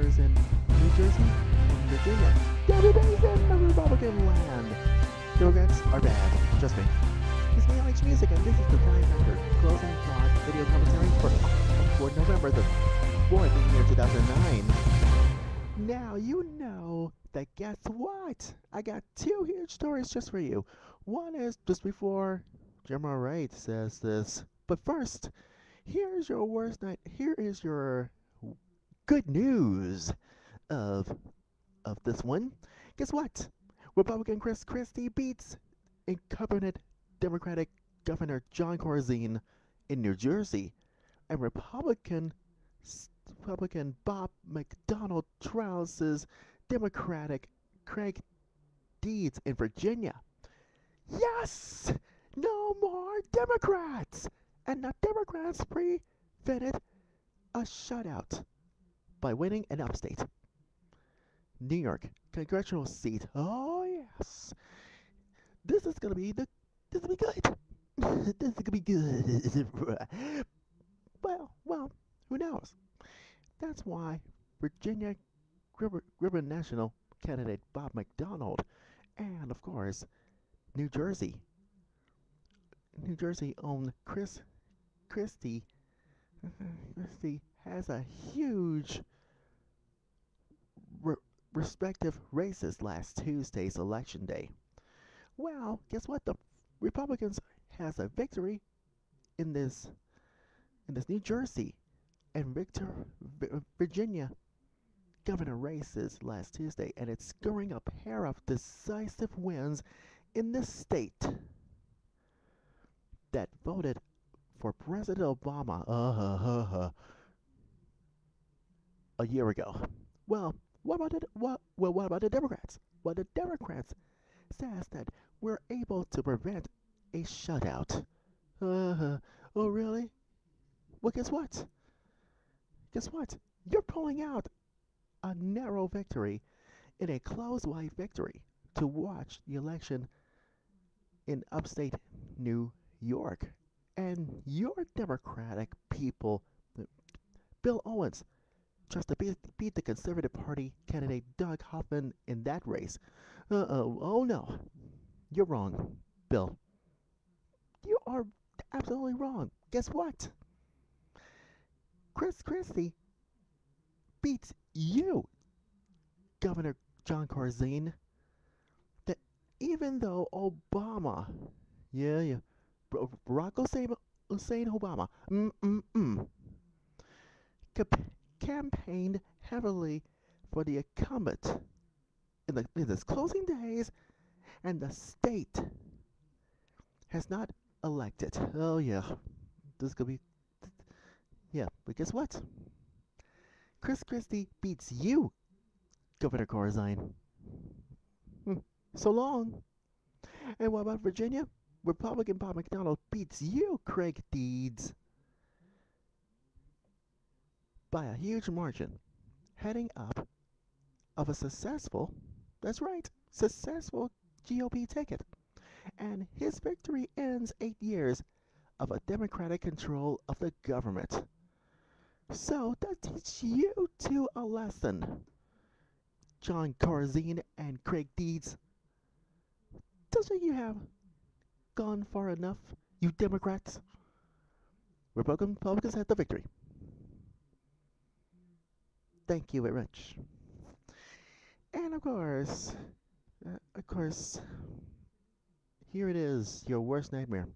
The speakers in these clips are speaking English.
governors in New Jersey and Virginia. Double days in the Republican land. Democrats are bad. Trust me. This is Alex Music, and this is the TimeFactor closing thought video commentary for November the 4th in the year 2009. Now, you know that guess what? I got two huge stories just for you. One is just before Rev.Wright says this. But first, here's your worst night. Here is your good news of this one. Guess what? Republican Chris Christie beats incumbent Democratic Governor Jon Corzine in New Jersey, and Republican Bob McDonnell trounces Democratic Creigh Deeds in Virginia. Yes! No more Democrats! And the Democrats prevented a shutout by winning an upstate New York congressional seat. Oh yes, this is gonna be good. This is gonna be good. well, who knows? That's why Virginia gubernatorial candidate Bob McDonnell, and of course New Jersey owned Chris Christie has a huge respective races last Tuesday's election day. Well, guess what? The Republicans has a victory in this New Jersey and Virginia governor races last Tuesday, and it's scoring a pair of decisive wins in the state that voted for President Obama a year ago. Well, what about the Democrats? Well, the Democrats says that we're able to prevent a shutout. Oh, really? Well, guess what? You're pulling out a narrow victory in a close white victory to watch the election in upstate New York. And your Democratic people, Bill Owens, tries to beat the Conservative Party candidate Doug Hoffman in that race. Oh no. You're wrong, Bill. You are absolutely wrong. Guess what? Chris Christie beats you, Governor Jon Corzine. That even though Obama, Barack Hussein Obama, campaigned heavily for the incumbent in his closing days, and the state has not elected. Oh yeah, this could be. Yeah, but guess what? Chris Christie beats you, Governor Corzine. So long. And what about Virginia? Republican Bob McDonnell beats you, Creigh Deeds, by a huge margin, heading up of a successful, that's right, successful GOP ticket. And his victory ends 8 years of a Democratic control of the government. So that teaches you two a lesson, Jon Corzine and Creigh Deeds. Doesn't you have gone far enough, you Democrats? Republicans had the victory. Thank you very much. And of course, here it is, your worst nightmare.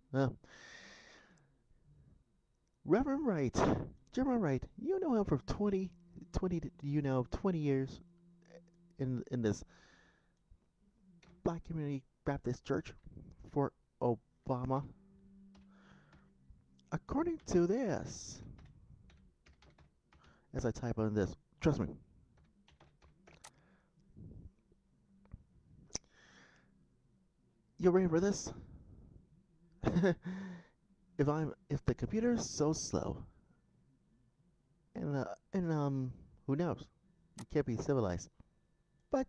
Rev.Wright, Rev.Wright, you know him for 20 years in this Black Community Baptist Church for Obama. According to this, as I type on this, trust me. You ready for this? If the computer is so slow, and who knows? You can't be civilized. But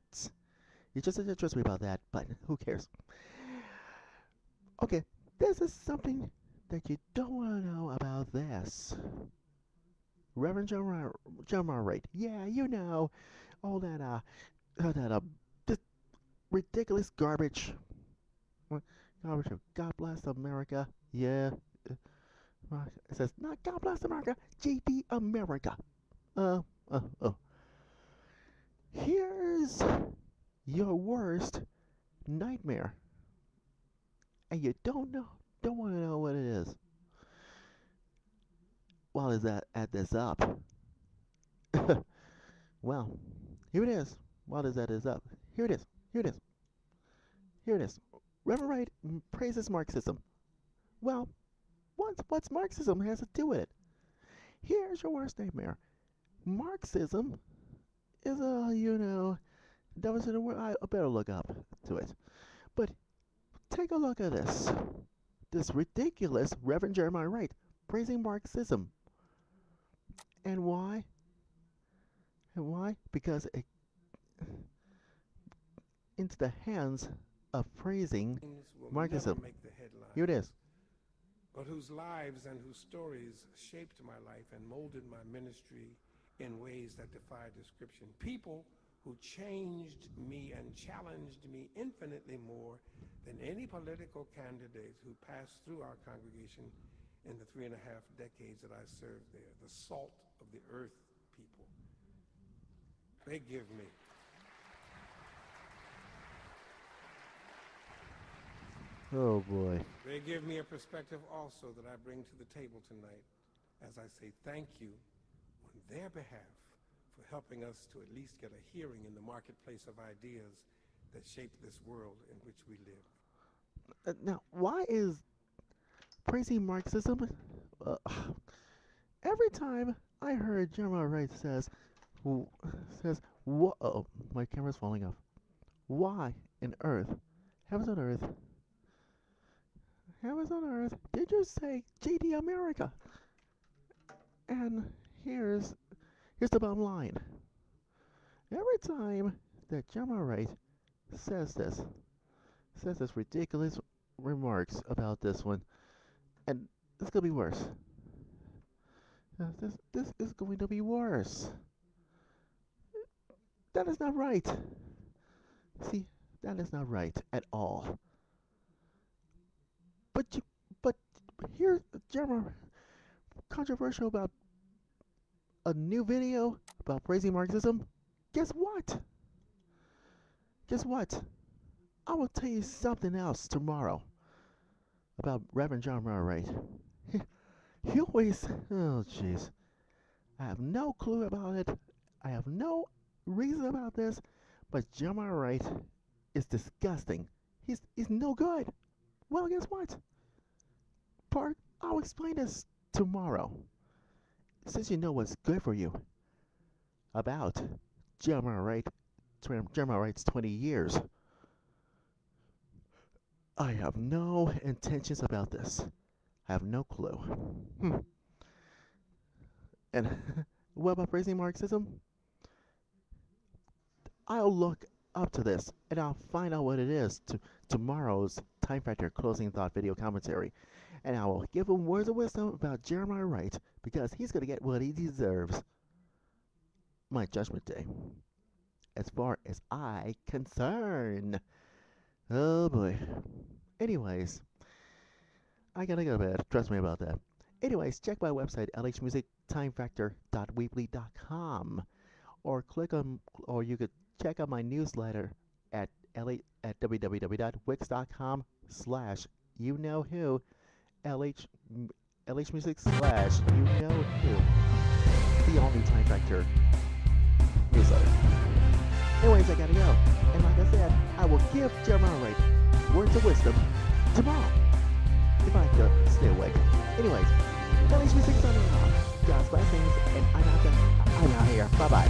you just have to trust me about that. But who cares? Okay, this is something that you don't want to know about this. Reverend Jon Wright. Yeah, you know, all this ridiculous garbage. Garbage of God bless America. Yeah. It says, not God bless America, GD America. Oh. Here's your worst nightmare. And you don't want to know what it is. Well, is that add this up? Well, here it is. While does that is up? Here it is. Here it is. Here it is. Rev.Wright praises Marxism. Well, what's Marxism has to do with it? Here's your worst nightmare. Marxism is that was in a word. I better look up to it. But take a look at this. This ridiculous Reverend Jeremiah Wright praising Marxism. And why? Because it into the hands of praising Marxism. Here it is. But whose lives and whose stories shaped my life and molded my ministry in ways that defy description. People who changed me and challenged me infinitely more than any political candidate who passed through our congregation in the 3.5 decades that I served there. The salt of the earth people. They give me. Oh boy. They give me a perspective also that I bring to the table tonight as I say thank you on their behalf for helping us to at least get a hearing in the marketplace of ideas that shape this world in which we live. Now, why is praising Marxism? Every time I heard Jeremiah Wright says, "Whoa, my camera's falling off. Why in earth, heavens on earth, did you say GD America?" And here's the bottom line. Every time that Jeremiah Wright says this ridiculous remarks about this one, and it's gonna be worse. This is going to be worse. That is not right. See, that is not right at all. But here's Jeremiah controversial about a new video about praising Marxism. Guess what? I will tell you something else tomorrow about Reverend Jon Wright. He always, oh jeez, I have no clue about it. I have no reason about this, but Jeremiah Wright is disgusting. He's no good. Well, guess what? I'll explain this tomorrow. Since you know what's good for you about Jeremiah Wright's 20 years. I have no intentions about this. I have no clue. And what about praising Marxism? I'll look up to this and I'll find out what it is to tomorrow's TimeFactor closing thought video commentary. And I will give him words of wisdom about Jeremiah Wright because he's going to get what he deserves. My judgment day. As far as I'm concerned. Oh boy. Anyways, I gotta go to bed. Trust me about that. Anyways, check my website, lhmusictimefactor.weebly.com, or you could check out my newsletter at www.wix.com/you-know-who, lhmusic/you-know-who, the only Time Factor newsletter. Anyways, I gotta go. And like I said, I will give Jeremiah Wright words of wisdom tomorrow. If I could stay awake. Anyways, LH Music signing off. God's blessings, and I'm out here. Bye-bye.